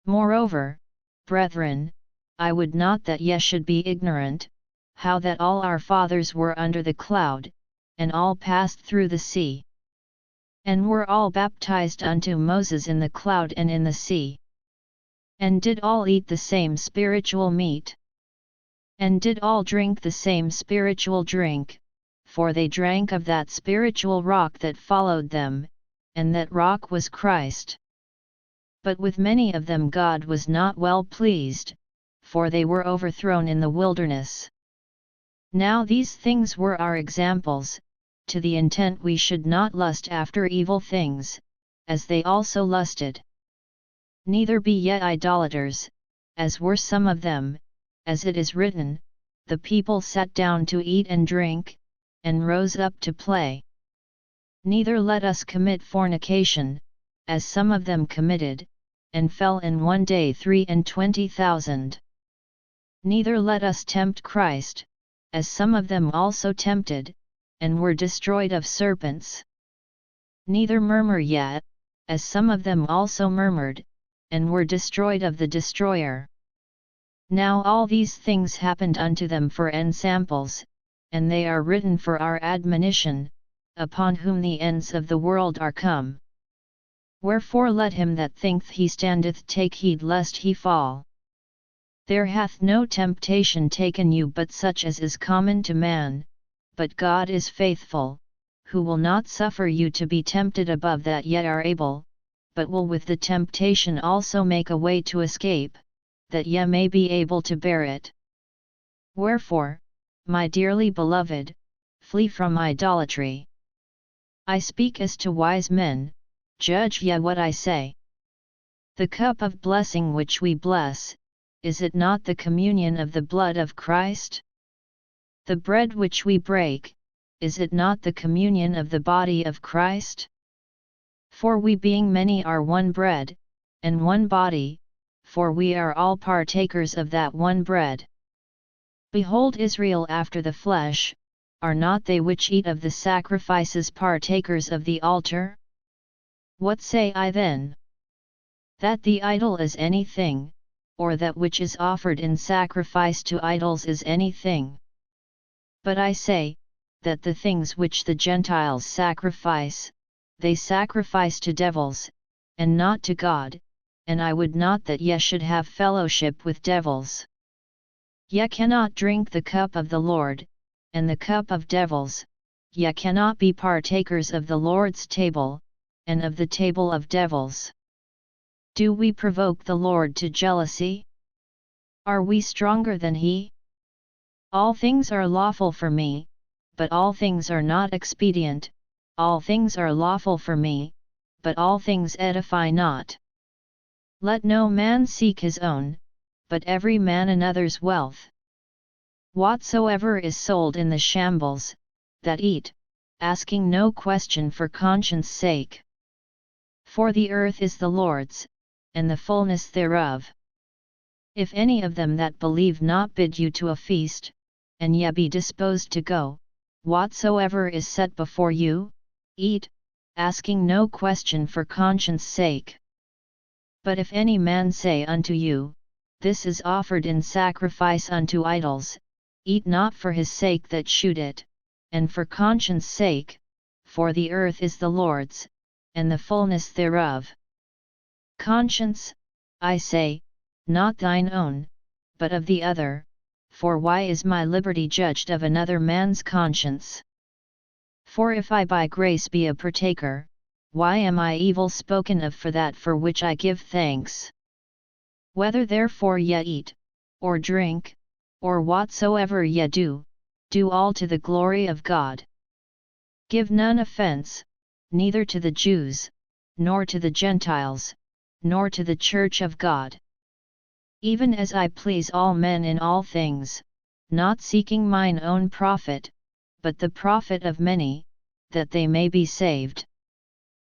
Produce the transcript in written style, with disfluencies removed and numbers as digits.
Moreover, brethren, I would not that ye should be ignorant, how that all our fathers were under the cloud, and all passed through the sea, and were all baptized unto Moses in the cloud and in the sea, and did all eat the same spiritual meat, and did all drink the same spiritual drink, for they drank of that spiritual rock that followed them, and that rock was Christ. But with many of them God was not well pleased, for they were overthrown in the wilderness. Now these things were our examples, to the intent we should not lust after evil things, as they also lusted. Neither be ye idolaters, as were some of them, as it is written, the people sat down to eat and drink, and rose up to play. Neither let us commit fornication, as some of them committed, and fell in one day 23,000. Neither let us tempt Christ, as some of them also tempted, and were destroyed of serpents. Neither murmur yet, as some of them also murmured, and were destroyed of the destroyer. Now all these things happened unto them for ensamples, and they are written for our admonition, upon whom the ends of the world are come. Wherefore let him that thinketh he standeth take heed lest he fall. There hath no temptation taken you but such as is common to man, but God is faithful, who will not suffer you to be tempted above that ye are able, but will with the temptation also make a way to escape, that ye may be able to bear it. Wherefore, my dearly beloved, flee from idolatry. I speak as to wise men, judge ye what I say. The cup of blessing which we bless, is it not the communion of the blood of Christ? The bread which we break, is it not the communion of the body of Christ? For we being many are one bread, and one body, for we are all partakers of that one bread. Behold, Israel after the flesh, are not they which eat of the sacrifices partakers of the altar? What say I then? That the idol is anything, or that which is offered in sacrifice to idols is anything? But I say, that the things which the Gentiles sacrifice, they sacrifice to devils, and not to God, and I would not that ye should have fellowship with devils. Ye cannot drink the cup of the Lord, and the cup of devils, ye cannot be partakers of the Lord's table, and of the table of devils. Do we provoke the Lord to jealousy? Are we stronger than he? All things are lawful for me, but all things are not expedient, all things are lawful for me, but all things edify not. Let no man seek his own, but every man another's wealth. Whatsoever is sold in the shambles, that eat, asking no question for conscience sake. For the earth is the Lord's, and the fullness thereof. If any of them that believe not bid you to a feast, and ye be disposed to go, whatsoever is set before you, eat, asking no question for conscience sake. But if any man say unto you, this is offered in sacrifice unto idols, eat not for his sake that shewed it, and for conscience sake, for the earth is the Lord's, and the fullness thereof. Conscience, I say, not thine own, but of the other, for why is my liberty judged of another man's conscience? For if I by grace be a partaker, why am I evil spoken of for that for which I give thanks? Whether therefore ye eat, or drink, or whatsoever ye do, do all to the glory of God. Give none offense, neither to the Jews, nor to the Gentiles, nor to the church of God. Even as I please all men in all things, not seeking mine own profit, but the profit of many, that they may be saved.